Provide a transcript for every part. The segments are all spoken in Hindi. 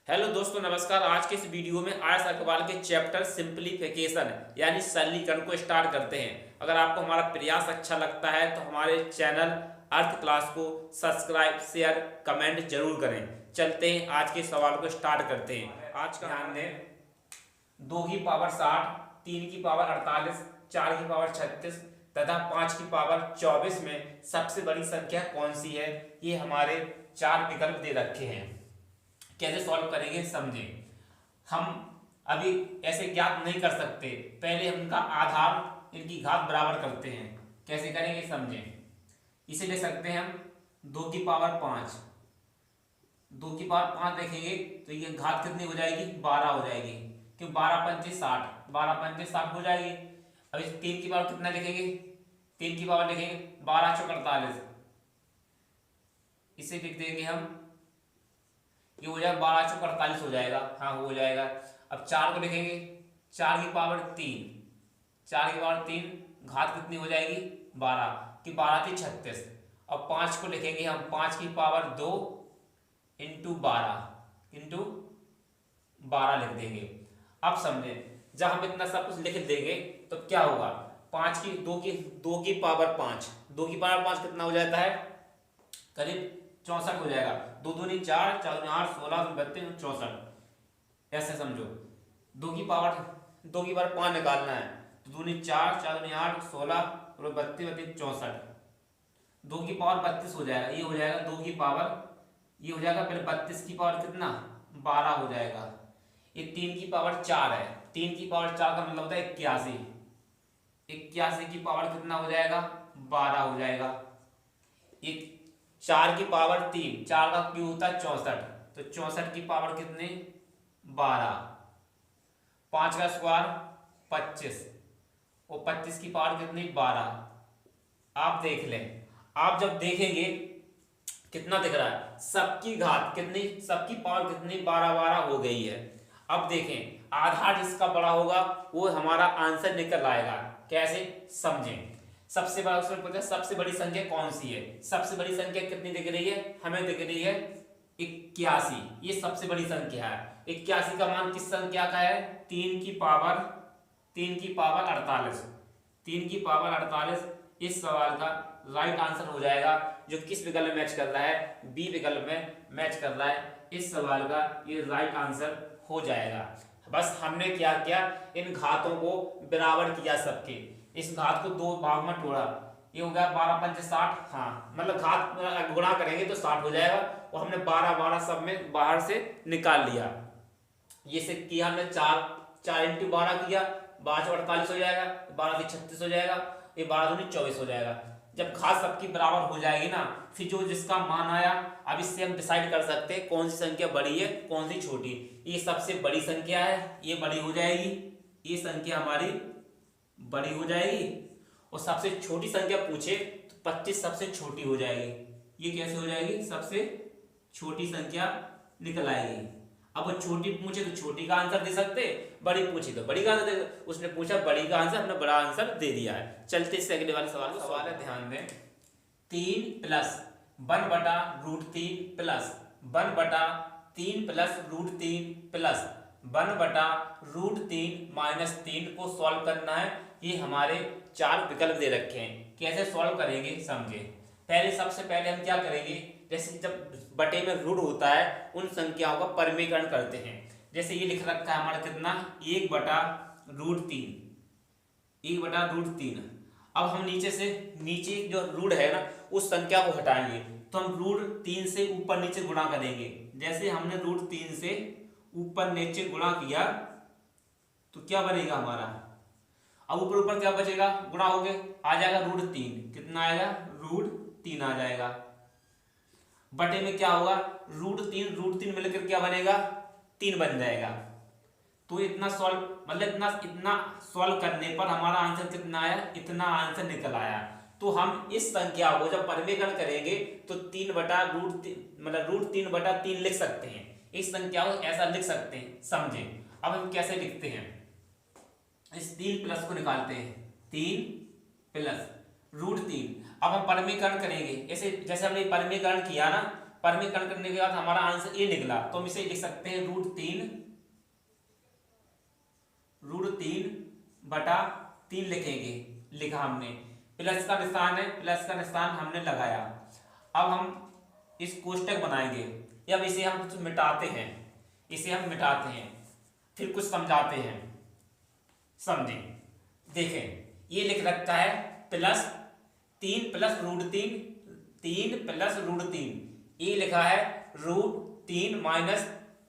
हेलो दोस्तों, नमस्कार। आज के इस वीडियो में आर्ट्स अखबार के चैप्टर सिंप्लीफिकेशन यानी सरलीकरण को स्टार्ट करते हैं। अगर आपको हमारा प्रयास अच्छा लगता है तो हमारे चैनल अर्थ क्लास को सब्सक्राइब, शेयर, कमेंट जरूर करें। चलते हैं, आज के सवाल को स्टार्ट करते हैं। आज का ध्यान दें, 2 की पावर 60, 3 की पावर 48, 4 की पावर 36 तथा 5 की पावर 24 में सबसे बड़ी संख्या कौन सी है। ये हमारे 4 विकल्प दे रखे हैं। कैसे सॉल्व करेंगे समझें। हम अभी ऐसे ज्ञात नहीं कर सकते, पहले हम इनका आधार, इनकी घात बराबर करते हैं। कैसे करेंगे समझें। इसे ले सकते हैं हम 2 की पावर 5। 2 की पावर 5 देखेंगे तो ये घात कितनी हो जाएगी, 12 हो जाएगी। क्यों, 12 पंचे 60, 12 पंचे 60 हो जाएगी। अब इस 3 की पावर कितना लिखेंगे, 3 की पावर लिखेंगे 12 चौक 48। इसे लिख देंगे हम, ये हो जाएगा 12 चौक 48 हो जाएगा। हाँ हो जाएगा। अब 4 को लिखेंगे, 4 की पावर 3, 4 की पावर 3 घात कितनी हो जाएगी 12 की 12 थी 36। अब 5 को लिखेंगे हम, 5 की पावर 2 इंटू 12 लिख देंगे। अब समझे, जब हम इतना सब कुछ लिख देंगे तो क्या होगा, 5 की 2 की पावर 5, 2 की पावर 5 कितना हो जाता है, करीब 64 हो जाएगा। 2 दूनी 4, 4 दूनी 8, 16 32 64। ऐसे समझो, 2 की पावर 5 निकालना है तो 2 दूनी 4, 4 दूनी 8, 16 और 32 32 64। 2 की पावर 32 हो जाएगा। ये हो जाएगा 2 की पावर, ये हो जाएगा पहले 32 की पावर कितना 12 हो जाएगा। ये 3 की पावर 4 है, 3 की पावर 4 का मतलब होता है 81। 81 की पावर कितना हो जाएगा 12 हो जाएगा। ये 4 की पावर 3, 4 का क्यूब होता है 64, तो 64 की पावर कितने 12। 5 का स्क्वायर 25 और 25 की पावर कितनी 12। आप देख लें, आप जब देखेंगे कितना दिख रहा है, सबकी घात कितनी, सबकी पावर कितनी 12 12 हो गई है। अब देखें, आधार जिसका बड़ा होगा वो हमारा आंसर निकल आएगा। कैसे समझें। सबसे बड़ा उसमें पूछा सबसे बड़ी संख्या कौन सी है। सबसे बड़ी संख्या कितनी दिख रही है, हमें दिख रही है 81। ये सबसे बड़ी संख्या है। 81 का मान किस संख्या का है, 3 की पावर 48। 3 की पावर 48 इस सवाल का राइट आंसर हो जाएगा, जो किस विकल्प में मैच कर रहा है, बी विकल्प में मैच कर रहा है। इस सवाल का ये राइट आंसर हो जाएगा। बस हमने क्या किया, इन घातों को बराबर किया सबके। इस घात को 2 भाग में तोड़ा, ये हो गया 12 पंचे 60। हाँ मतलब घात गुणा करेंगे तो 60 हो जाएगा। और हमने 12 12 सब में बाहर से निकाल लिया। ये से किया हमने 4 इंटू 12 किया, 12 48 हो जाएगा, 12 से 36 हो जाएगा, ये 12 दूनी 24 हो जाएगा। जब घात सबकी बराबर हो जाएगी ना, फिर जो जिसका मान आया, अब इससे हम डिसाइड कर सकते हैं कौन सी संख्या बड़ी है कौन सी छोटी। ये सबसे बड़ी संख्या है, ये बड़ी हो जाएगी, ये संख्या हमारी बड़ी हो जाएगी। और सबसे छोटी संख्या पूछे तो 25 सबसे छोटी हो जाएगी। ये कैसे हो जाएगी, सबसे छोटी संख्या निकल आएगी। अब वो छोटी पूछे तो छोटी का आंसर दे सकते, बड़ी पूछी तो बड़ी का आंसर दे। उसने पूछा बड़ी का आंसर, हमने बड़ा आंसर दे दिया है। चलते इससे अगले वाले सवाल को। सवाल है, ध्यान दें, 3 प्लस 1 बटा रूट 3 प्लस 1 बटा 3 प्लस रूट 3 प्लस 1 बटा रूट 3 माइनस 3 को सॉल्व करना है। ये हमारे 4 विकल्प दे रखे हैं। कैसे सॉल्व करेंगे समझे। सबसे पहले हम क्या करेंगे, जैसे जब बटे में रूट होता है उन संख्याओं का परिमेयकरण करते हैं। जैसे ये लिख रखा है हमारा कितना 1 बटा रूट 3, 1 बटा रूट 3। अब हम नीचे जो रूट है ना उस संख्या को हटाएंगे, तो हम रूट 3 से ऊपर नीचे गुणा करेंगे। जैसे हमने रूट 3 से ऊपर नीचे गुणा किया तो क्या बनेगा हमारा, अब ऊपर ऊपर क्या बचेगा, गुणा हो गए, आ जाएगा रूट 3। कितना आएगा, रूट 3 आ जाएगा। बटे में क्या होगा, रूट 3 मिलकर क्या बनेगा 3 बन जाएगा। तो इतना सॉल्व मतलब इतना सॉल्व करने पर हमारा आंसर कितना आया, इतना आंसर निकल आया। तो हम इस संख्या को जब परिमेयकरण करेंगे तो 3 बटा रूट 3 बटा 3 लिख सकते हैं। इस संख्या को ऐसा लिख सकते हैं, समझें। अब हम कैसे लिखते हैं, इस 3 प्लस को निकालते हैं, 3 प्लस रूट 3। अब हम परिमेयकरण करेंगे, जैसे हमने परिमेयकरण किया ना, परमीकरण करने के बाद हमारा आंसर ए निकला, तो हम इसे लिख सकते हैं √3/3 लिखेंगे, लिखा हमने। प्लस का निशान है, प्लस का निशान हमने लगाया। अब हम इस कोष्टक बनाएंगे, अब इसे हम कुछ मिटाते हैं, इसे हम मिटाते हैं, फिर कुछ समझाते हैं, समझें। देखें ये लिख रखा है +3 + √3, 3 + √3, ये लिखा है √3 -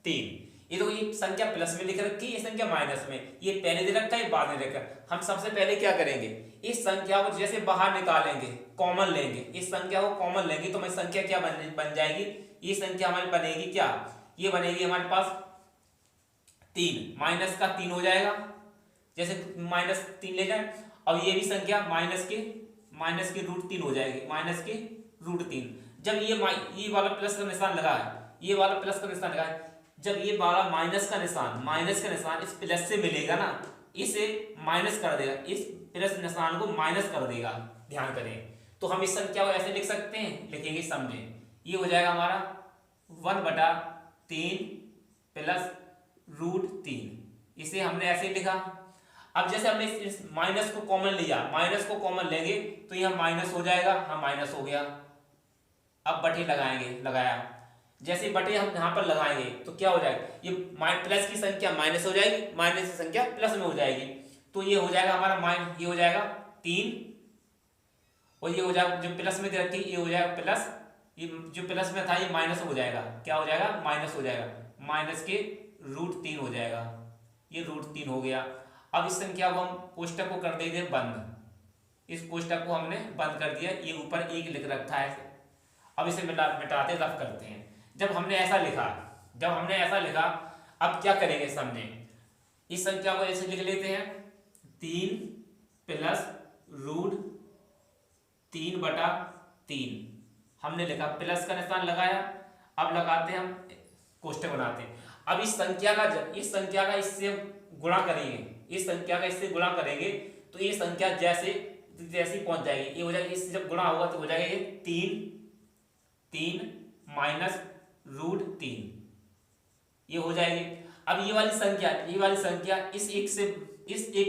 3। ये तो ये संख्या प्लस में लिख रखी है, ये संख्या माइनस में, ये पहले दे रखा है, ये बाद में लिखा है। हम सबसे पहले क्या करेंगे, इस संख्या को जैसे बाहर निकालेंगे, कॉमन लेंगे, इस संख्या को कॉमन लेंगे तो हमारी संख्या क्या बन जाएगी, ये संख्या हमारी बनेगी क्या, ये बनेगी हमारे पास 3 माइनस का 3 हो जाएगा, जैसे -3 ले जाए। अब ये भी संख्या माइनस के √3 हो जाएगी, माइनस के √3। जब ये वाला प्लस का निशान लगा है, ये वाला प्लस का निशान लगा है, जब ये वाला माइनस का निशान इस प्लस से मिलेगा ना, इसे माइनस कर देगा, इस प्लस निशान को माइनस कर देगा, ध्यान करें। तो हम इस संख्या को ऐसे लिख सकते हैं, लिखेंगे, समझें। ये हो जाएगा हमारा 1/3 + √3, इसे हमने ऐसे लिखा। अब जैसे हमने इस माइनस को कॉमन लिया, माइनस को कॉमन लेंगे तो यह माइनस हो जाएगा, हाँ माइनस हो गया। अब बटे लगाएंगे, लगाया, जैसे बटे हम यहाँ पर लगाएंगे तो क्या हो जाएगा, ये प्लस की संख्या माइनस हो जाएगी, माइनस की संख्या प्लस में हो जाएगी, तो ये हो जाएगा हमारा ये हो जाएगा 3, और ये हो जाएगा जो प्लस में दे रखी, ये हो जाएगा प्लस, ये जो प्लस में था ये माइनस हो जाएगा, क्या हो जाएगा, माइनस हो जाएगा, माइनस के √3 हो जाएगा, ये √3 हो गया। अब इस संख्या को हम कोष्टक को कर देंगे बंद, इस कोष्टक को हमने बंद कर दिया, ये ऊपर 1 लिख रखा है। अब इसे मिटाते रफ करते हैं। जब हमने ऐसा लिखा, अब क्या करेंगे, समझे। इस संख्या को ऐसे लिख लेते हैं, 3 + √3/3 हमने लिखा, प्लस का निशान लगाया। अब लगाते हैं, हम कोष्टक बनाते हैं। अब इस संख्या का इससे गुणा करेंगे, इस संख्या का इससे गुणा करेंगे तो ये संख्या जैसे पहुंच जाएगी, ये हो जाएगी, इससे जब गुणा होगा तो हो जाएगा ये 3 - √3, ये हो जाएगी। अब ये वाली संख्या इस एक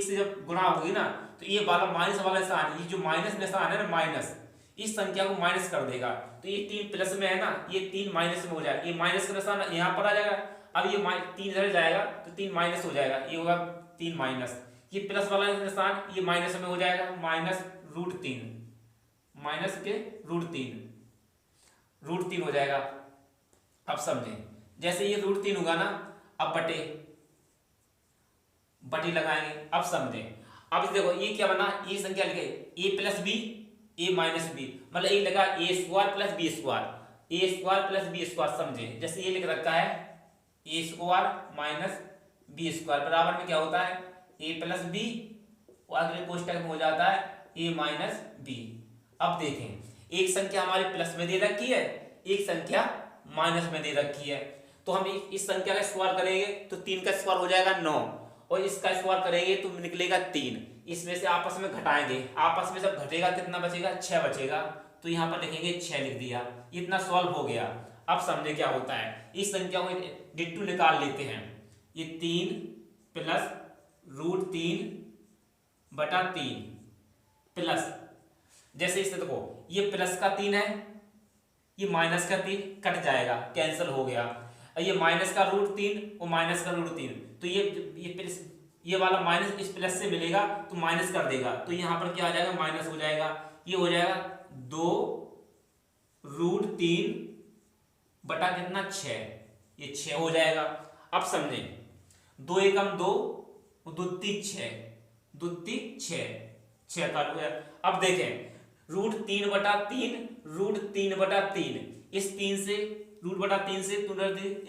से जब गुणा होगी ना, तो ये वाला माइनस वाला निशान, ये जो माइनस निशान है ना, माइनस, इस संख्या को माइनस कर देगा, तो ये 3 प्लस में है ना, ये 3 माइनस में हो जाएगा, ये माइनस का निशान यहाँ पर आ जाएगा। अब ये 3 इधर जाएगा तो 3 माइनस हो जाएगा, ये होगा 3 माइनस, ये प्लस वाला निशान ये माइनस में हो जाएगा, -√3, माइनस के √3 हो जाएगा। अब समझें, जैसे ये √3 होगा ना, अब बटे लगाएंगे। अब समझें, अब देखो ये क्या बना, ये संख्या लिखे a + b, a - b, मतलब ये लगा a² + b², समझे। जैसे ये लिख रखा है a² - b² बराबर में क्या होता है, a + b, और अगले कोष्टक में हो जाता है a - b। अब देखें, एक संख्या हमारी प्लस में दे रखी है, एक संख्या माइनस में दे रखी है, तो हम इस संख्या का स्क्वायर करेंगे तो 3 का स्क्वायर हो जाएगा 9, और इसका स्क्वायर करेंगे तो निकलेगा 3। इसमें से आपस में घटाएंगे, आपस में जब घटेगा कितना बचेगा, 6 बचेगा, तो यहाँ पर लिखेंगे 6 लिख दिया, इतना सॉल्व हो गया। अब समझे क्या होता है, इस संख्या को डिट्टू निकाल लेते हैं, ये 3 + √3/3 प्लस, जैसे इससे देखो ये प्लस का 3 है, ये माइनस का 3 कट जाएगा, कैंसिल हो गया, ये माइनस का √3 और माइनस का √3, तो ये वाला माइनस इस प्लस से मिलेगा तो माइनस कर देगा, तो यहाँ पर क्या आ जाएगा, माइनस हो जाएगा, ये हो जाएगा 2√3/6, ये 6 हो जाएगा। अब समझें, 2 एकम 2, 2 6, 6 का हो गया। अब देखें, √3/3, इस 3 से √3 से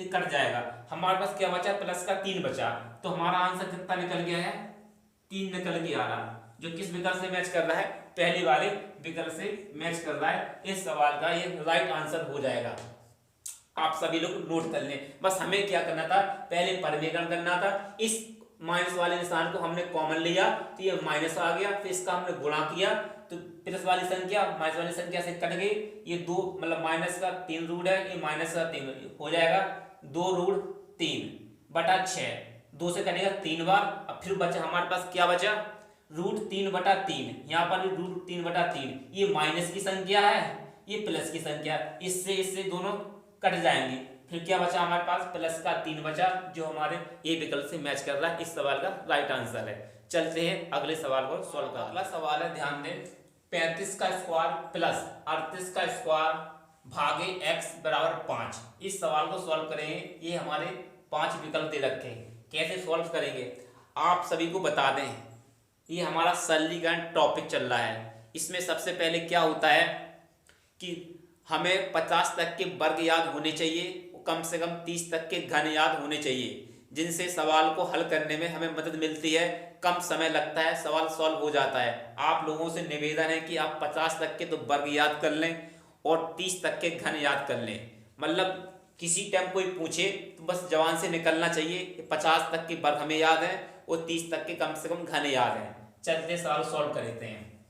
कट जाएगा, हमारे पास क्या बचा, प्लस का 3 बचा, तो हमारा आंसर कितना निकल गया है, 3 निकल के आ रहा, जो किस विकल्प से मैच कर रहा है, पहले वाले विकल्प से मैच कर रहा है। इस सवाल का ये राइट आंसर हो जाएगा। आप सभी लोग नोट कर लें, बस हमें क्या करना था, पहले परिमेयकरण करना था, इस माइनस वाले निशान को हमने कॉमन लिया तो ये माइनस आ गया, फिर इसका हमने गुणा किया तो प्लस वाली संख्या माइनस वाली संख्या से कट गई, ये दो मतलब माइनस का 3 रूट है, ये माइनस का 3 हो जाएगा 2 रूट 3 बटा 6, 2 से कटेगा 3 बार। अब फिर बचा हमारे पास क्या बचा, रूट 3 बटा 3, यहाँ पर भी रूट 3 बटा 3, ये माइनस की संख्या है, ये प्लस की संख्या, इससे इससे दोनों कट जाएंगे, फिर क्या बचा हमारे पास प्लस का 3 बचा, जो हमारे ए विकल्प से मैच कर रहा है। इस सवाल का राइट आंसर है। चलते हैं अगले सवाल को सॉल्व कर। अगला सवाल है, ध्यान दें, 35 का स्क्वायर प्लस 38 का स्क्वायर भागे x बराबर 5। इस सवाल को सॉल्व करेंगे। ये हमारे 5 विकल्प दे रखे हैं, कैसे सॉल्व करेंगे आप सभी को बता दें। ये हमारा सरलीकरण टॉपिक चल रहा है। इसमें सबसे पहले क्या होता है कि हमें 50 तक के वर्ग याद होने चाहिए, कम से कम 30 तक के घन याद होने चाहिए, जिनसे सवाल को हल करने में हमें मदद मिलती है, कम समय लगता है, सवाल सॉल्व हो जाता है। आप लोगों से निवेदन है कि आप 50 तक के तो वर्ग याद कर लें और 30 तक के घन याद कर लें। मतलब किसी टाइम कोई पूछे तो बस जवान से निकलना चाहिए 50 तक के वर्ग हमें याद है और 30 तक के कम से कम घन याद है। चलते सवाल सॉल्व कर लेते हैं।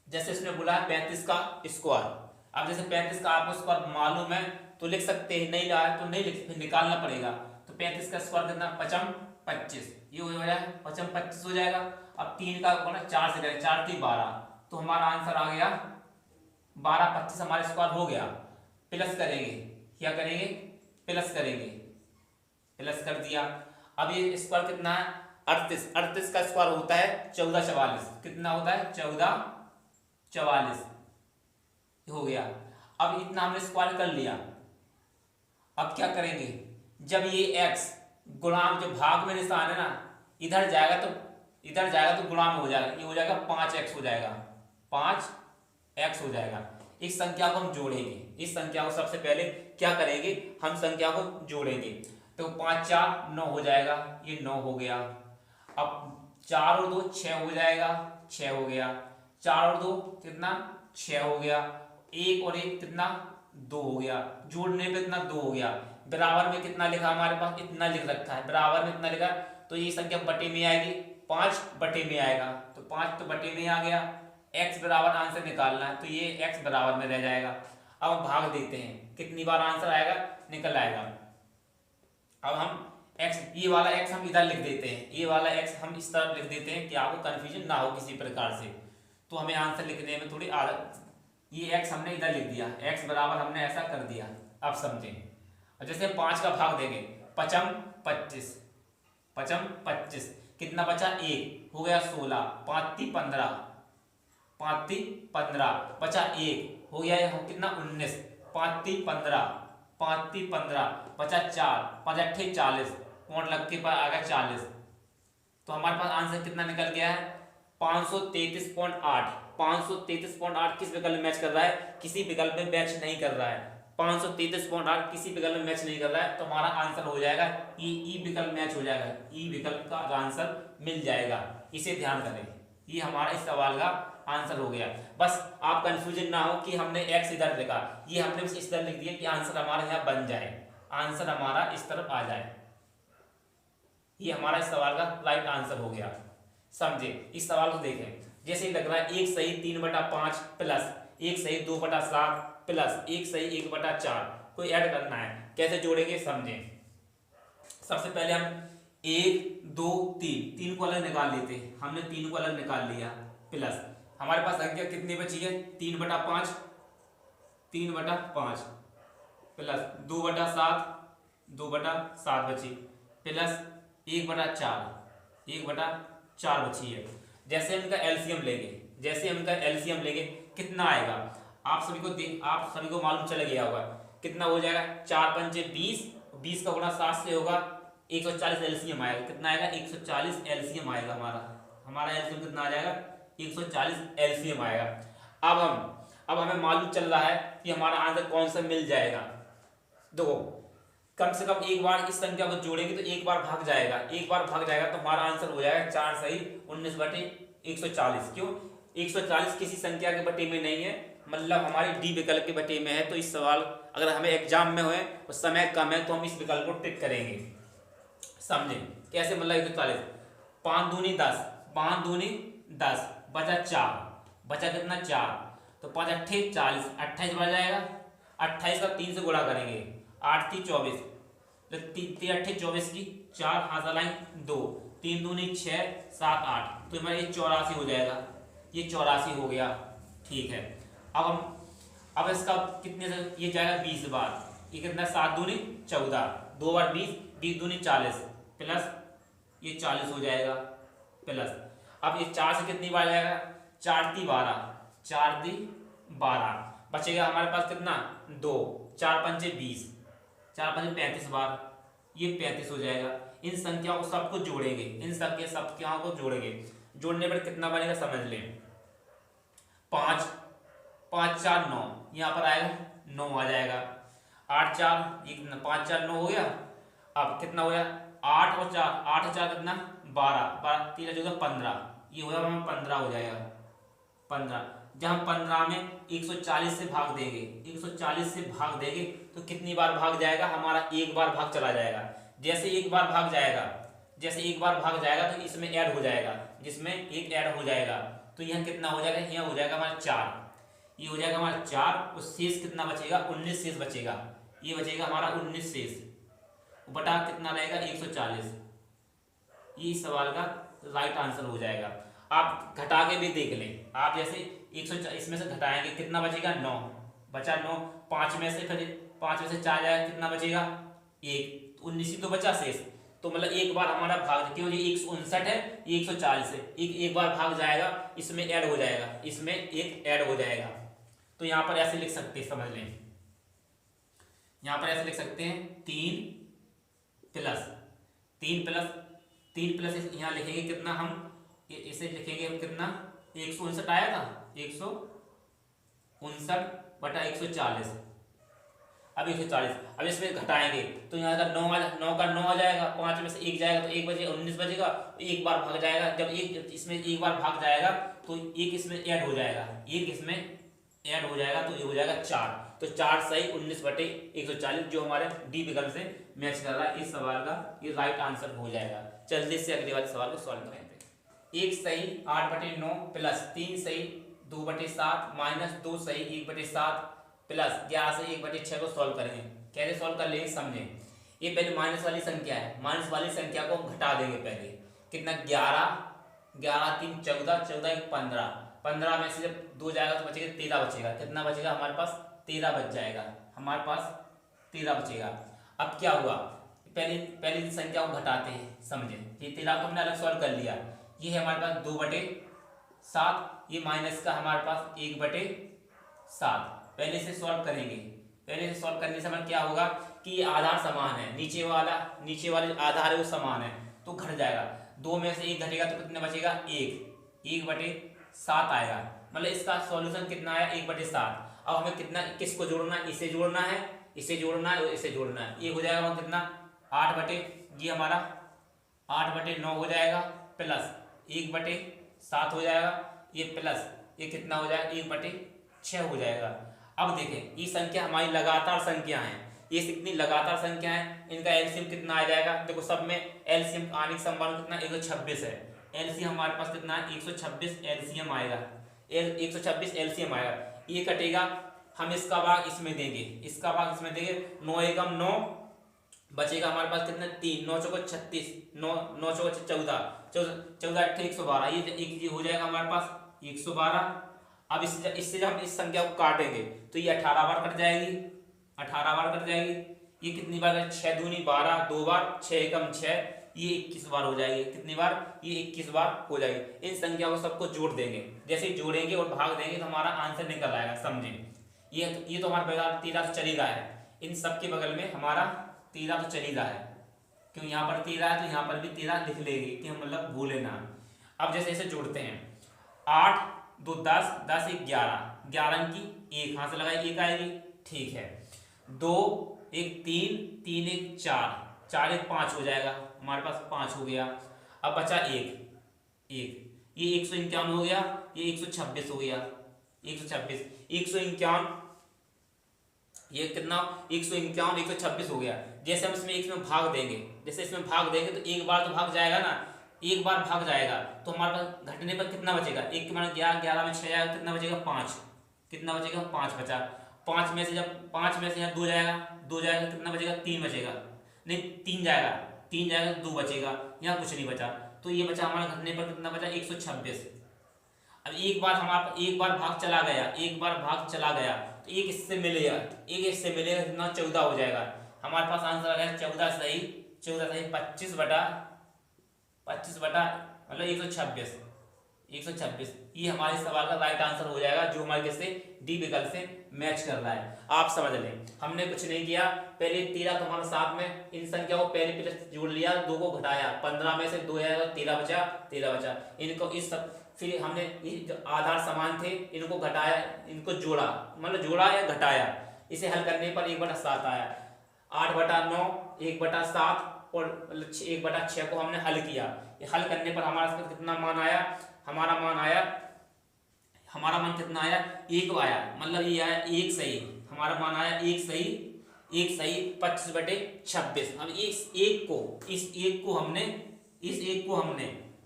जैसे इसने बोला 35 का स्क्वायर, अब जैसे 35 का आपको स्क्वायर मालूम है तो लिख सकते हैं, नहीं रहा है तो नहीं लिख, फिर निकालना पड़ेगा। तो 35 का स्क्वायर कितना, 5 25, ये हो जाएगा 5 25 हो जाएगा। अब 3 का 4 से करें, 4 3 12, तो हमारा आंसर आ गया 12 25 हमारा स्क्वायर हो गया। प्लस करेंगे, क्या करेंगे, प्लस करेंगे, प्लस कर दिया। अब ये स्क्वायर कितना है 38, 38 का स्क्वायर होता है 14 44, कितना होता है 14 44 हो गया। अब इतना हमने स्क्वायर कर लिया। अब क्या करेंगे, जब ये x गुणाम जो भाग में निशान है ना इधर जाएगा तो गुणाम हो जाएगा, ये हो जाएगा 5x हो जाएगा, 5x हो जाएगा। इस संख्या को हम जोड़ेंगे, इस संख्या को सबसे पहले क्या करेंगे, हम संख्या को जोड़ेंगे। तो 5 4 9 हो जाएगा, ये 9 हो गया। अब 4 और 2 6 हो जाएगा, 6 हो गया। 4 और 2 कितना 6 हो गया। 1 और 1 कितना 2 हो गया, जोड़ने पे कितना 2 हो गया। बराबर में कितना लिखा हमारे पास, इतना लिख रखा है, बराबर में इतना लिखा, तो ये संख्या बटे में आएगी, 5 बटे में आएगा, तो 5 तो बटे में आ गया। x बराबर आंसर निकालना है तो ये x बराबर में रह जाएगा। अब हम भाग देते हैं, कितनी बार आंसर आएगा, निकल आएगा। अब हम x, ये वाला x हम इधर लिख देते हैं, ये वाला x हम इस तरफ लिख देते हैं कि आपको कंफ्यूजन ना हो किसी प्रकार से, तो हमें आंसर लिखने में थोड़ी आदत। ये x हमने इधर लिख दिया, x बराबर हमने ऐसा कर दिया। अब समझें, और जैसे 5 का भाग देंगे, 5 25, 5 25 कितना बचा 1 हो गया 16, 5 15, 5 15 बचा 1 हो गया कितना 19, 5 15, 5 15 बचा 4, 5 8 40, पॉइंट लग के पर आ गया 40। तो हमारे पास आंसर कितना निकल गया है 533.8। 533.8 किस विकल्प में मैच कर रहा है, किसी विकल्प में मैच नहीं कर रहा है। 533.8 किसी विकल्प में मैच नहीं कर रहा है, तो हमारा आंसर हो जाएगा ई विकल्प मैच हो जाएगा, ई विकल्प का आंसर मिल जाएगा। इसे ध्यान करें, ये हमारा इस सवाल का आंसर हो गया। बस आप कंफ्यूजन ना हो कि हमने x इधर लिखा, ये हमने बस इस तरह लिख दिया कि आंसर हमारा यहाँ बन जाए, आंसर हमारा इस तरफ आ जाए। ये हमारा इस सवाल का राइट आंसर हो गया। समझे, इस सवाल को देखें, जैसे लग रहा है 1 सही 3/5 प्लस 1 सही 2/7 प्लस 1 सही 1/4 कोई ऐड करना है, कैसे जोड़ेंगे समझें। सबसे पहले हम 1 2 3 को अलग निकाल लेते हैं, हमने 3 को अलग निकाल लिया, प्लस हमारे पास संख्या कितनी बची है 3/5 3/5 प्लस 2/7 बची, प्लस 1/4 बची है। जैसे हम इनका एलसीएम लेंगे कितना आएगा, आप सभी को मालूम चल गया होगा, कितना हो जाएगा 4 पंचे 20, 20 का गुणा 7 से होगा 140 एलसीएम आएगा। कितना आएगा 140 एलसीएम आएगा। हमारा एलसीएम कितना आ जाएगा 140 एलसीएम आएगा। अब हमें मालूम चल रहा है कि हमारा आंसर कौन सा मिल जाएगा। देखो कम से कम एक बार इस संख्या को जोड़ेंगे तो एक बार भाग जाएगा, तो हमारा आंसर हो जाएगा 4 सही 19/140। क्यों 140 किसी संख्या के बटे में नहीं है, मतलब हमारी डी विकल्प के बटे में है। तो इस सवाल अगर हमें एग्जाम में हुए और समय कम है तो हम इस विकल्प को टिक करेंगे। समझे कैसे, मतलब 140, 5 दूनी 10 बचा 4 बचा कितना 4, तो 5 अट्ठे 40, 28 बढ़ जाएगा। 28 का 3 से गुणा करेंगे, 8 3 24, तो 3 अट्ठे 24 की 4 हाथ लाइन 2, 3 दूनी 6 7 8, तो हमारा ये 84 हो जाएगा। ये 84 हो गया। ठीक है, अब इसका कितने से ये जाएगा 20 बार, ये कितना 7 दूनी 14, 2 बार 20, 20 दूनी 40, प्लस ये 40 हो जाएगा प्लस। अब ये 4 से कितनी बार जाएगा, 4 ती 12, 4 दी 12, बचेगा हमारे पास कितना 2, 4 पंचे 20, 4 पंचे 35 बार, ये 35 हो जाएगा। इन संख्याओं को सबको जोड़ेंगे, इन संख्याओं को जोड़ेंगे, जोड़ने पर कितना बनेगा समझ लें। 5 5 4 9, यहाँ पर आएगा 9 आ जाएगा। 8 4 5 4 9 हो गया। अब कितना हो गया 8 और 4, 8 और 4 कितना 12, 12 3 14 15, ये हो जाएगा 15 हो जाएगा 15। जब हम 15 में 140 से भाग देंगे, 140 से भाग देंगे तो कितनी बार भाग जाएगा, हमारा एक बार भाग चला जाएगा। जैसे एक बार भाग जाएगा, जैसे एक बार भाग जाएगा तो इसमें ऐड हो जाएगा, जिसमें एक ऐड हो जाएगा, तो यहाँ कितना हो जाएगा, यहाँ हो जाएगा हमारा 4, ये हो जाएगा हमारा 4, और शेष कितना बचेगा 19 शेष बचेगा, ये बचेगा हमारा 19 शेष बटा कितना रहेगा 140। ये इस सवाल का राइट आंसर हो जाएगा। आप घटा के भी देख लें, आप जैसे 140 इसमें से घटाएंगे कितना बचेगा 9, बचा 9, 5 में से फिर 5 में से 4 जाएगा कितना बचेगा 1, 19 ही तो बचा शेष। तो मतलब एक बार हमारा भाग, क्यों ये 159 है, ये 140 है, एक बार भाग जाएगा, इसमें ऐड हो जाएगा, इसमें एक ऐड हो जाएगा। तो यहाँ पर ऐसे लिख सकते हैं, समझ लें, यहाँ पर ऐसे लिख सकते हैं 3 प्लस यहाँ लिखेंगे कितना, हम इसे लिखेंगे हम कितना 159 आया था, 159 बटा 140, अब 140, अब इसमें घटाएंगे तो यहाँ का 9 का 9 आ जाएगा, 5 में से 1 जाएगा तो 1 बचेगा, 19 बचेगा, तो एक बार भाग जाएगा। जब एक इसमें एक बार भाग जाएगा तो एक इसमें ऐड हो जाएगा, एक इसमें ऐड हो जाएगा, तो ये हो जाएगा 4, तो 4 सही 19 बटे 140, जो हमारे डी विकल्प से मैच कर रहा है। इस सवाल का ये राइट आंसर हो जाएगा। जल्दी से अगले वाले सवाल को सॉल्व करेंगे। 1 सही 8 बटे 9 प्लस 3 सही 2 बटे 7 माइनस 2 सही 1 बटे 7 प्लस 11 से 1 बटे 6 को सॉल्व करेंगे। कैसे सॉल्व कर लेंगे समझें। ये पहले माइनस वाली संख्या है, माइनस वाली संख्या को हम घटा देंगे पहले। कितना 11 11 3 14 14 1 15, 15 में से जब 2 जाएगा तो बचेगा 13 बचेगा। कितना बचेगा हमारे पास 13 बच जाएगा, हमारे पास 13 बचेगा। अब क्या हुआ, पहले संख्या को घटाते हैं, समझे। ये 13 को हमने अलग सॉल्व कर लिया, ये है हमारे पास 2 बटे 7, ये माइनस का हमारे पास 1 बटे 7। पहले से सॉल्व करेंगे, पहले से सॉल्व करने से हमारा क्या होगा कि ये आधार समान है, नीचे वाले आधार है वो समान है, तो घट जाएगा। 2 में से 1 घटेगा तो कितना बचेगा 1 बटे 7 आएगा। मतलब इसका सॉल्यूशन कितना आया 1 बटे 7। अब हमें कितना किसको जोड़ना है, इसे जोड़ना है, इसे जोड़ना है और इसे जोड़ना है। ये हो जाएगा कितना 8 बटे, ये हमारा 8 बटे 9 हो जाएगा, प्लस 1 बटे 7 हो जाएगा, ये प्लस ये कितना हो जाएगा 1 बटे 6 हो जाएगा। अब देखें ये संख्या हमारी लगातार संख्या है, ये कितनी लगातार संख्या है, इनका एलसीएम कितना आ जाएगा। देखो सब में एलसीएम आने की संभावना कितना 126 है। एलसीएम हमारे पास कितना है 126 एलसीएम आएगा, 126 एलसीएम आएगा। ये कटेगा, हम इसका भाग इसमें देंगे, इसका भाग इसमें देंगे, 9 एकम 9 बचेगा हमारे पास कितना 3, 9 चौको 36, 9 चौको 14, 14 8 112, ये हो जाएगा हमारे पास 112। अब इससे जब हम इस संख्या को काटेंगे तो ये 18 बार कट जाएगी, 18 बार कट जाएगी। ये कितनी बार, 6 दूनी 12, 2 बार, 6 एकम 6, ये 21 बार हो जाएगी। कितनी बार, ये 21 बार हो जाएगी। इन संख्या को सबको जोड़ देंगे, जैसे जोड़ेंगे और भाग देंगे तो हमारा आंसर निकल आएगा, समझे। ये तो हमारे बगल 13 तो चल ही रहा है, इन सब के बगल में हमारा 13 तो चल ही रहा है, क्यों यहाँ पर 13 है तो यहाँ पर भी 13 लिख लेंगे कि हम मतलब भूले ना। अब जैसे इसे जोड़ते हैं, 8 2 10 10 1 11, 11 की 1 हाथ से लगाई 1 आएगी, ठीक है। 2 1 3 3 1 4, 4 1 5 हो जाएगा, हमारे पास 5 हो गया। अब बचा 1, ये 151 हो गया, ये 126 हो गया, 126 151, ये कितना 151 126 हो गया। जैसे हम इसमें एक में भाग देंगे, जैसे इसमें भाग देंगे तो एक बार तो भाग जाएगा ना, एक बार भाग जाएगा तो हमारे पास घटने पर कितना बचेगा, एक के मान 11, 11 में 6 जाएगा, कितना बचेगा 5, कितना बचेगा 5 बचा। 5 में से जब 5 में से यहाँ 2 जाएगा, 2 जाएगा कितना बचेगा 3 बचेगा, नहीं 3 जाएगा, 3 जाएगा 2 बचेगा, यहाँ कुछ नहीं बचा। तो ये बचा हमारा घटने पर कितना बचा 126। अब एक बार हमारा एक बार भाग चला गया, एक बार भाग चला गया तो एक इससे मिलेगा, एक इससे मिलेगा कितना 14 हो जाएगा। हमारे पास आंसर आ गया 14 सही, 14 सही 25 बटा मतलब 126, 126 ये हमारे सवाल का राइट आंसर हो जाएगा, जो हमारे किससे डी विकल्प से मैच कर रहा है। आप समझ लें, हमने कुछ नहीं किया, पहले 13 तुम्हारे साथ में इन संख्या को पहले प्लस जोड़ लिया, 2 को घटाया, 15 में से 2 आया तो 13 बचा, 13 बचा। इनको इस सब फिर हमने जो आधार समान थे इनको घटाया, इनको जोड़ा, मतलब जोड़ा या घटाया, इसे हल करने पर 1/7 आया। 8/9, 1/7 और 1/6 को हमने हल किया। ये हल करने पर हमारा कितना मान आया, हमारा मान कितना आया 1 आया, मतलब ये आया 1 सही, हमारा मान आया 1 सही 25/26। अब इस एक को हमने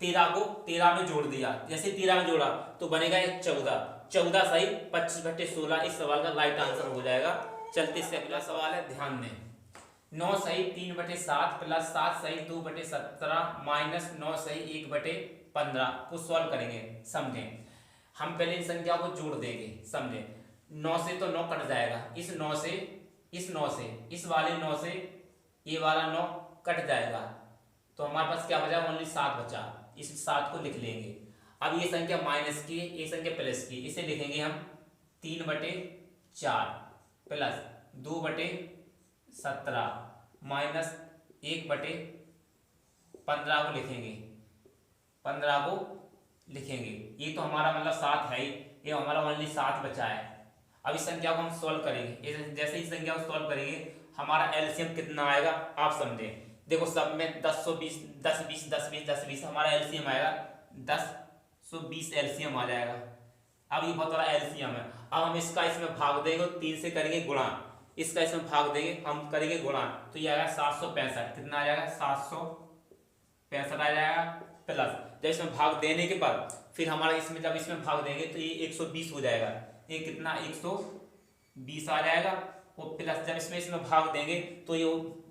13 में जोड़ दिया, जैसे 13 में जोड़ा तो बनेगा 14 सही 25/16। इस सवाल का राइट आंसर हो जाएगा। चलते से अगला सवाल है, ध्यान दें। 9 सही 3/7 प्लस 7 सही 2/17 माइनस 9 सही 1/15 को सॉल्व करेंगे। समझें, हम पहले इन संख्या को जोड़ देंगे, समझे। 9 से तो 9 कट जाएगा, इस 9 से इस वाले 9 से ये वाला 9 कट जाएगा, तो हमारे पास क्या बचा, ओनली 7 बचा। इस 7 को लिख लेंगे। अब ये संख्या माइनस की है, ये संख्या प्लस की, इसे लिखेंगे हम 3/4 प्लस 2/17 माइनस 1/15 को लिखेंगे, 15 को लिखेंगे। ये तो हमारा मतलब 7 है ही, ये हमारा ओनली 7 बचा है। अब इस संख्या को हम सॉल्व करेंगे, जैसे इस संख्या को सॉल्व करेंगे हमारा एलसीएम कितना आएगा आप समझें। देखो सब में 10 20 10 20 10 20 10 20 हमारा एलसीएम आएगा 10/20 एलसीएम आ जाएगा। अब ये बहुत बड़ा एलसीएम है। अब हम इसका इसमें भाग देंगे, 3 से करेंगे गुणा, इसका इसमें भाग देंगे, हम करेंगे गुणा, तो ये आएगा 765। कितना आ जाएगा 765 आ जाएगा। प्लस जब इसमें भाग देने के बाद फिर हमारा इसमें जब इसमें भाग देंगे तो ये 120 हो जाएगा, ये कितना 120 आ जाएगा। और प्लस जब इसमें भाग देंगे तो ये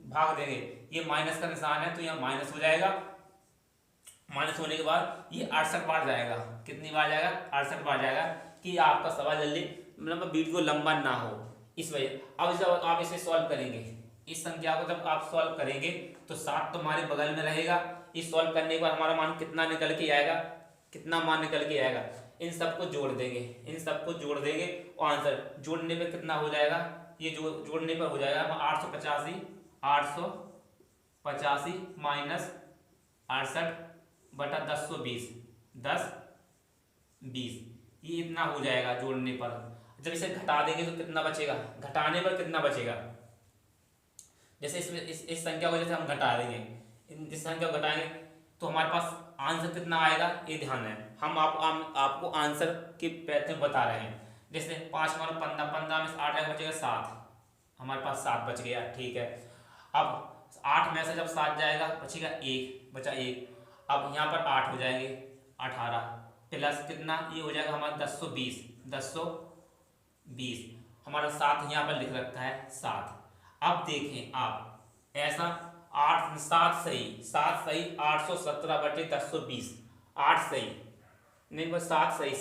भाग देंगे, ये माइनस का निशान है तो यहाँ माइनस हो जाएगा। माइनस होने के बाद ये 68 बार जाएगा, कितनी बार जाएगा 68 बार जाएगा, कि आपका सवाल जल्दी मतलब वीडियो लंबा ना हो इस वजह। अब जब आप इसे सॉल्व करेंगे, इस संख्या को जब आप सॉल्व करेंगे तो 7 तुम्हारे बगल में रहेगा। इस सॉल्व करने के बाद हमारा मान कितना निकल के आएगा, कितना मान निकल के आएगा, इन सबको जोड़ देंगे, इन सबको जोड़ देंगे और आंसर जोड़ने पे कितना हो जाएगा, ये जोड़ने पर हो जाएगा 885 माइनस 68/10/20 10/20 ये इतना हो जाएगा जोड़ने पर। जब इसे घटा देंगे तो कितना बचेगा, घटाने पर कितना बचेगा, जैसे इसमें इस संख्या को जैसे हम घटा देंगे, इस संख्या को घटाएंगे तो हमारे पास आंसर कितना आएगा, ये ध्यान है। हम आपको आंसर के पैटर्न बता रहे हैं। जैसे 5 मानो 15, 15 में से 8 बचेगा 7, हमारे पास 7 बच गया, ठीक है। अब 8 में से जब 7 जाएगा बचेगा 1, बचा 1। अब यहाँ पर 8 हो जाएंगे 18 प्लस कितना, ये हो जाएगा हमारा 1020 हमारा 7 यहाँ पर लिख रखा है 7। अब देखें आप ऐसा 7 सही 817/1020 8 सही नहीं बस 7 सही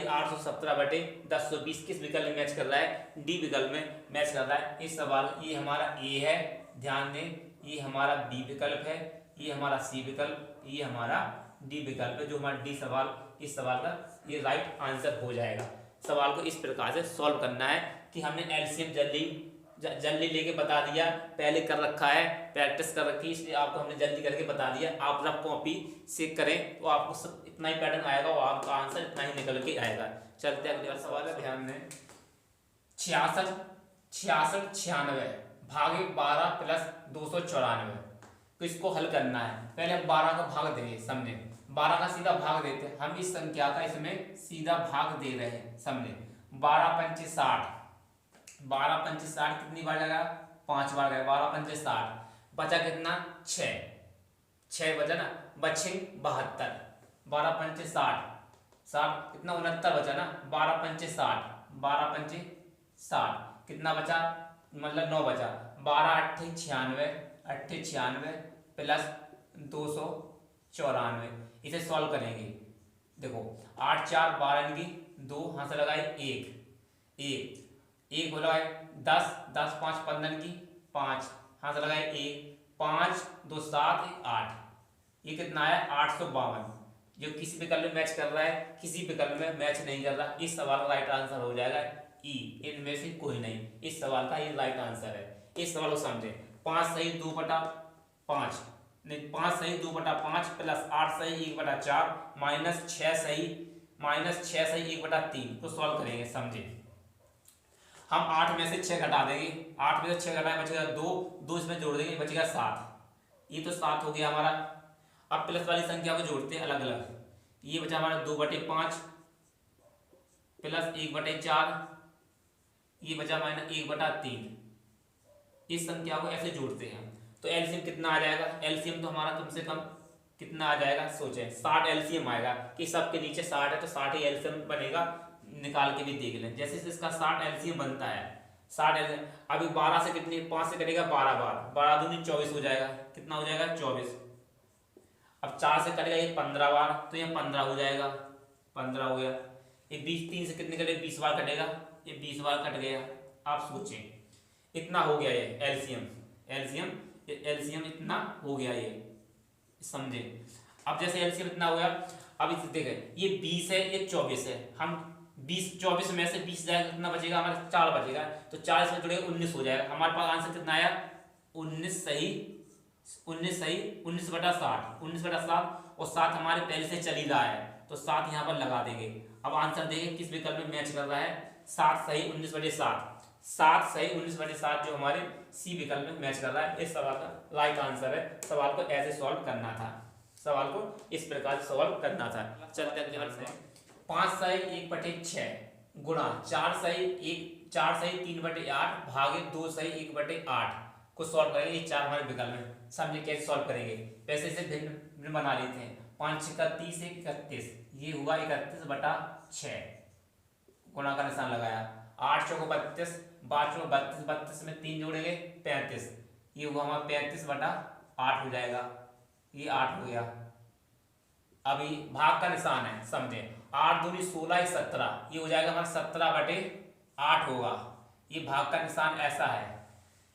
817/1020 किस विकल्प में मैच कर रहा है, डी विकल्प में मैच कर रहा है। इस सवाल ये हमारा ए है, ध्यान दें, ये हमारा बी विकल्प है, ये हमारा सी विकल्प, ये हमारा डी विकल्प है। जो हमारा डी सवाल, इस सवाल का ये राइट आंसर हो जाएगा। सवाल को इस प्रकार से सॉल्व करना है कि हमने एलसीएम जल्दी लेके बता दिया, पहले कर रखा है, प्रैक्टिस कर रखी, इसलिए आपको हमने जल्दी करके बता दिया। आप जब कॉपी से करें तो आपको सब इतना ही पैटर्न आएगा और आपका आंसर इतना ही निकल के आएगा। चलते हैं अगले सवाल है, ध्यान दें। 66 96 भागे 12 प्लस 294, तो इसको हल करना है। पहले हम 12 का भाग देंगे, समझे, 12 का सीधा भाग देते हैं हम, इस संख्या का इसमें सीधा भाग दे रहे हैं, समझे। 12 पंचे 60, 12 पंचे 60 कितनी बार जाएगा, 5 बार गया, 12 पंचे 60 बचा कितना 6 बचा ना। बचे 72, 12 पंचे 60, 60 कितना 69 बचा ना, 12 पंचे 60, 12 पंचे 60 कितना बचा, मतलब 9 बचा, 12 अट्ठे 96, अट्ठे 96 प्लस 294। इसे सॉल्व करेंगे, देखो 8 4 12 की 2, हाथ से लगाए 1 1 लगाए 10 10 5 15 की 5, हाथ से लगाए 1 5 2 7 8, ये कितना है 852। जो किसी विकल्प में मैच कर रहा है, किसी विकल्प में मैच नहीं कर रहा, इस सवाल का राइट आंसर हो जाएगा ई, इनमें से कोई नहीं, इस सवाल का ये राइट आंसर है। इस सवाल को समझे, 5 सही 2/5 नहीं, 5 सही 2/5 प्लस 8 सही 1/4 माइनस 6 सही 1/3 को सॉल्व करेंगे। समझे, हम 8 में से 6 घटा देंगे, 8 में से 6 घटाएं बचेगा 2, 2 इसमें जोड़ देंगे बचेगा 7, ये तो 7 हो गया हमारा। अब प्लस वाली संख्या को जोड़ते हैं अलग अलग, ये बचा हमारा 2/5 प्लस 1/4, ये बचा माइनस 1/3। इस संख्या को ऐसे जोड़ते हैं तो एलसीएम कितना आ जाएगा, एलसीएम तो हमारा कम से कम कितना आ जाएगा, सोचें 60 एलसीएम आएगा कि सबके नीचे 60 है तो 60 ही एलसीएम बनेगा, निकाल के भी देख लें। जैसे इसका 60 एलसीएम बनता है, 60 एलसीएम अभी 12 से कितनी 5 से कटेगा 12 बार, 12 दूनी 24 हो जाएगा, कितना हो जाएगा 24। अब 4 से कटेगा ये 15 बार तो ये 15 हो जाएगा, 15 हो गया। ये 20 3 से कितने कटेगा 20 बार कटेगा, ये 20 बार कट गया। आप सोचें इतना हो गया ये एलसीएम, एलसीएम इतना हो गया ये, समझे। अब जैसे एलसीएम इतना हो गया, अब इसे देखें ये 20 है ये 24 है, हम 24 में से 20 जाएगा कितना बचेगा हमारा 4 बचेगा, तो 4 इसमें जुड़ेगा 19 हो जाएगा। हमारे पास आंसर कितना आया 19 सही 19/60, 19/7 और 7 हमारे पहले से चल ही रहा है तो 7 यहाँ पर लगा देंगे। अब आंसर देखें किस विकल्प में मैच कर रहा है, 7 सही 19/7, 7 सही 19/7 जो हमारे सी विकल्प में मैच कर रहा है। इस सवाल का राइट आंसर है। सवाल को ऐसे सॉल्व करना था, सवाल को इस प्रकार सॉल्व करना था। चलते हैं अगले से, 5 सही 1/6 गुणा 4 सही 3/8 भागे 2 सही 1/8 को सॉल्व करेंगे। ये 4 हमारे विकल्प में, समझे कैसे सॉल्व करेंगे। वैसे इसे भिन्न बना लेते हैं, 5 6 30 31, ये हुआ 31/6 गुणा का निशान लगाया, 8 चौको 32, 5 चौको 32, 32 में 3 जोड़ेंगे 35, ये हुआ हमारा 35/8 हो जाएगा, ये 8 हो गया। अभी भाग का निशान है, समझे 8 दूनी 16 17, ये हो जाएगा हमारा 17/8 होगा। ये भाग का निशान ऐसा है,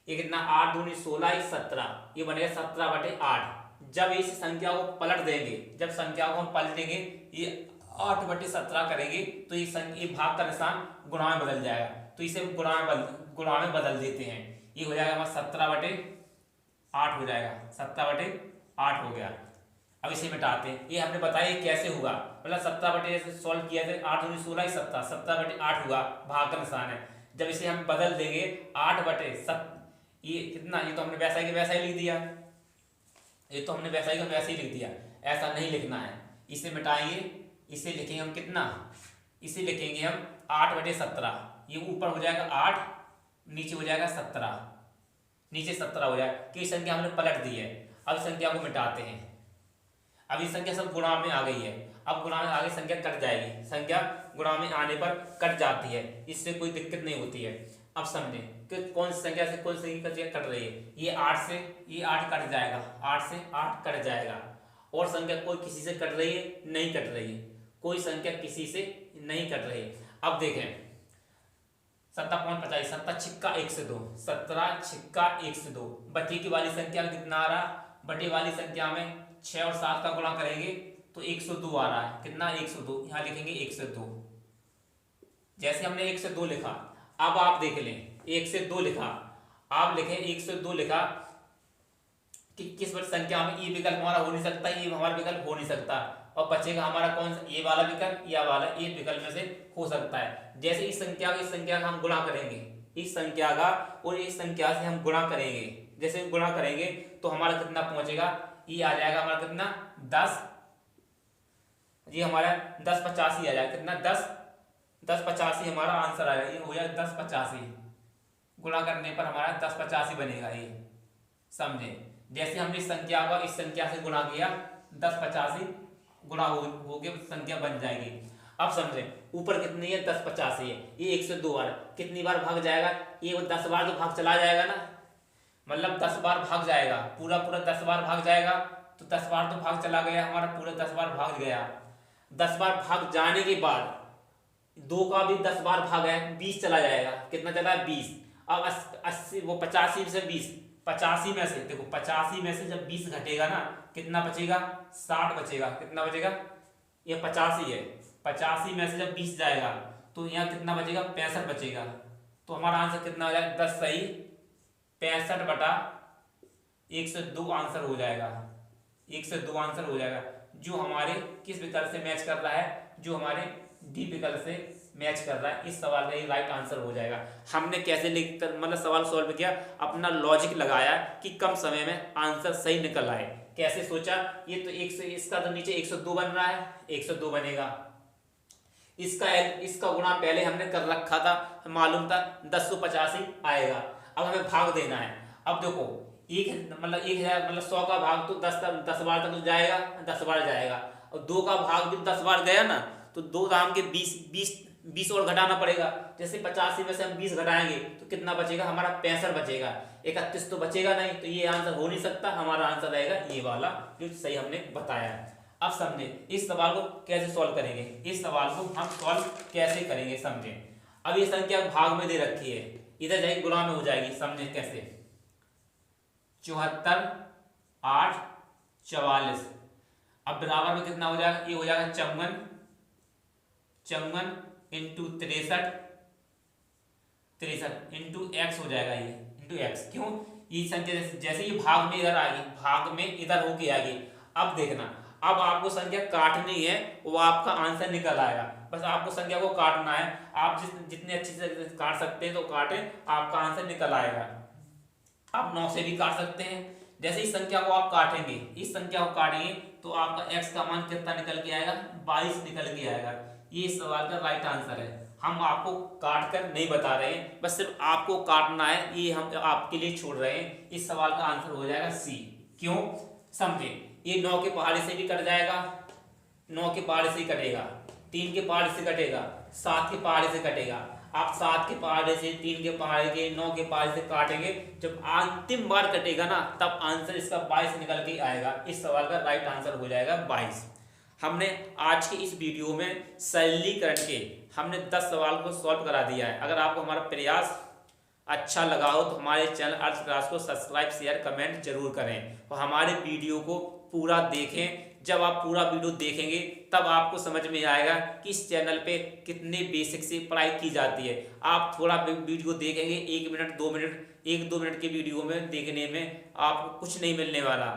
ये कितना 8 दूनी 16 17, ये बनेगा 17/8। जब इस संख्या को पलट देंगे, जब संख्या को हम पलटेंगे ये 8/17 करेंगे तो ये भाग का निशान गुणा में बदल जाएगा, तो इसे गुणा में बदल देते हैं। ये हो जाएगा हमारा 17/8 हो जाएगा, 17/8 हो गया। अब इसे मिटाते हैं, ये हमने बताया कैसे होगा, मतलब 17 से सॉल्व किया था, 8 दूनी 16 17, 17/8 हुआ, भाग का निशान है। जब इसे हम बदल देंगे 8/7, ये कितना, ये तो हमने वैसा ही वैसा ही लिख दिया, ये तो हमने वैसा ही का वैसे ही लिख दिया, ऐसा नहीं लिखना है। इसे मिटाएंगे, इसे लिखेंगे हम कितना, इसे लिखेंगे हम 8/17, ये ऊपर हो जाएगा 8, नीचे हो जाएगा 17, नीचे 17 हो जाएगा कि संख्या हमने पलट दी है। अब संख्या को मिटाते हैं, अब ये संख्या सब गुणा में आ गई है, अब गुणा में आगे संख्या कट जाएगी, संख्या गुणा में आने पर कट जाती है, इससे कोई दिक्कत नहीं होती है। अब समझें कि कौन सी संख्या से कौन सी संख्या कट रही है, ये 8 से ये 8 कट जाएगा, 8 से 8 कट जाएगा, और संख्या कोई किसी से कट रही है नहीं कट रही है, कोई संख्या किसी से नहीं कट रही है। अब देखें 7 7 छिक्का 1 से 2, 17 छिक्का 1 से 2, बटी की वाली संख्या में कितना आ रहा, बटी वाली संख्या में 6 और 7 का गुणा करेंगे तो 102 आ रहा है, कितना 102, यहाँ लिखेंगे 102। जैसे हमने 1 से 2 लिखा, अब आप देख लें 1 से 2 लिखा, आप लिखें 1 से 2 लिखा कि किस संख्या में ये विकल्प हमारा हो नहीं सकता, ये हमारा विकल्प हो नहीं सकता, और बचेगा हमारा कौन सा, ये वाला विकल्प या वाला, ये विकल्प में से हो सकता है। जैसे इस संख्या का हम गुणा करेंगे, इस संख्या का और इस संख्या से हम गुणा करेंगे, जैसे गुणा करेंगे तो हमारा कितना पहुंचेगा, ये आ जाएगा हमारा कितना 10, ये हमारा 1085 आ जाएगा, कितना 1085 हमारा आंसर आएगा, ये हो जाएगा 1085, गुणा करने पर हमारा 1085 बनेगा ये, समझे। जैसे हमने इस संख्या को इस संख्या से गुणा किया 10 85 गुणा हो के संख्या बन जाएगी। अब समझे ऊपर कितनी है 10 85 है, ये 1 से 2 बार कितनी बार भाग जाएगा, ये 10 बार तो भाग चला जाएगा ना, मतलब 10 बार भाग जाएगा, पूरा 10 बार भाग जाएगा। तो 10 बार तो भाग चला गया हमारा, पूरा 10 बार भाग गया। 10 बार भाग जाने के बाद 2 का भी 10 बार भाग है, 20 चला जाएगा। कितना चला है 20। अब 80 वो 85 से 20, 85 में से देखो 85 में से जब 20 घटेगा ना कितना बचेगा 60 बचेगा। कितना बचेगा, ये 85 है, 85 में से जब 20 जाएगा तो यहाँ कितना बचेगा 65 बचेगा। तो हमारा आंसर कितना हो जाएगा 10 सही 65 बटा 102 आंसर हो जाएगा। 102 आंसर हो जाएगा जो हमारे किस विकल्प से मैच कर रहा है, जो हमारे डी विकल्प से मैच कर रहा है। इस सवाल का ये राइट आंसर हो जाएगा। हमने कैसे लिख कर मतलब सवाल सॉल्व किया, अपना लॉजिक लगाया कि कम समय में आंसर सही निकल आए। कैसे सोचा, ये तो 100, इसका तो नीचे 102 बन रहा है, 102 बनेगा। इसका गुणा पहले हमने कर रखा था, मालूम था 1085 आएगा। अब हमें भाग देना है। अब देखो 1000 मतलब 100 का भाग तो 10 बार तक तो जाएगा, 10 बार जाएगा। और 2 का भाग भी 10 बार गया ना, तो 2 दाम के 20 और घटाना पड़ेगा। जैसे 85 में से हम 20 घटाएंगे तो कितना बचेगा हमारा 65 बचेगा। 31 तो बचेगा नहीं, तो ये आंसर हो नहीं सकता। हमारा आंसर रहेगा ये वाला जो सही हमने बताया है। अब समझे इस सवाल को कैसे सॉल्व करेंगे, इस सवाल को हम सॉल्व कैसे करेंगे समझे। अब ये संख्या भाग में दे रखी है, इधर जाएगी गुणा में हो जाएगी। समझे कैसे, 74 8 44। अब बराबर में कितना हो जाएगा, ये हो जाएगा 54 इंटू 63 इंटू एक्स हो जाएगा। ये इंटू एक्स क्यों, ये संख्या जैसे ये भाग में इधर आ गई, भाग में इधर होके आ गई। अब देखना, अब आपको संख्या काटनी है, वो आपका आंसर निकल आएगा। बस आपको संख्या को काटना है, आप जितने अच्छे से काट सकते हैं तो काटें, आपका आंसर निकल आएगा। आप 9 से भी काट सकते हैं। जैसे इस संख्या को आप काटेंगे, इस संख्या को काटेंगे तो आपका x का मान कितना निकल के आएगा 22 निकल के आएगा। ये इस सवाल का राइट आंसर है। हम आपको काट कर नहीं बता रहे हैं, बस सिर्फ आपको काटना है, ये हम आपके लिए छोड़ रहे हैं। इस सवाल का आंसर हो जाएगा सी। क्यों, समझे, ये 9 के पहाड़े से भी कट जाएगा, 9 के पहाड़े से ही कटेगा, 3 के पहाड़े से कटेगा, 7 के पहाड़े से कटेगा। आप 7 के पहाड़े से, 3 के पहाड़े के, 9 के पहाड़े से काटेंगे, जब अंतिम बार कटेगा ना तब आंसर इसका 22 निकल के आएगा। इस सवाल का राइट आंसर हो जाएगा 22। हमने आज के इस वीडियो में सरलीकरण के हमने 10 सवाल को सॉल्व करा दिया है। अगर आपको हमारा प्रयास अच्छा लगा हो तो हमारे चैनल अर्थ क्लास को सब्सक्राइब शेयर कमेंट जरूर करें और हमारे वीडियो को पूरा देखें। जब आप पूरा वीडियो देखेंगे तब आपको समझ में आएगा कि इस चैनल पे कितने बेसिक से पढ़ाई की जाती है। आप थोड़ा वीडियो देखेंगे, 1 मिनट 2 मिनट 1-2 मिनट के वीडियो में देखने में आपको कुछ नहीं मिलने वाला।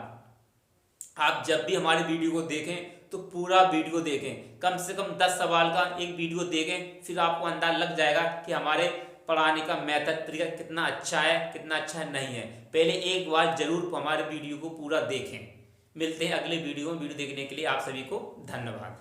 आप जब भी हमारे वीडियो को देखें तो पूरा वीडियो देखें, कम से कम 10 सवाल का एक वीडियो देखें, फिर आपको अंदाजा लग जाएगा कि हमारे पढ़ाने का मेथड तरीका कितना अच्छा है कितना अच्छा नहीं है। पहले एक बार जरूर हमारे वीडियो को पूरा देखें। मिलते हैं अगले वीडियो में। वीडियो देखने के लिए आप सभी को धन्यवाद।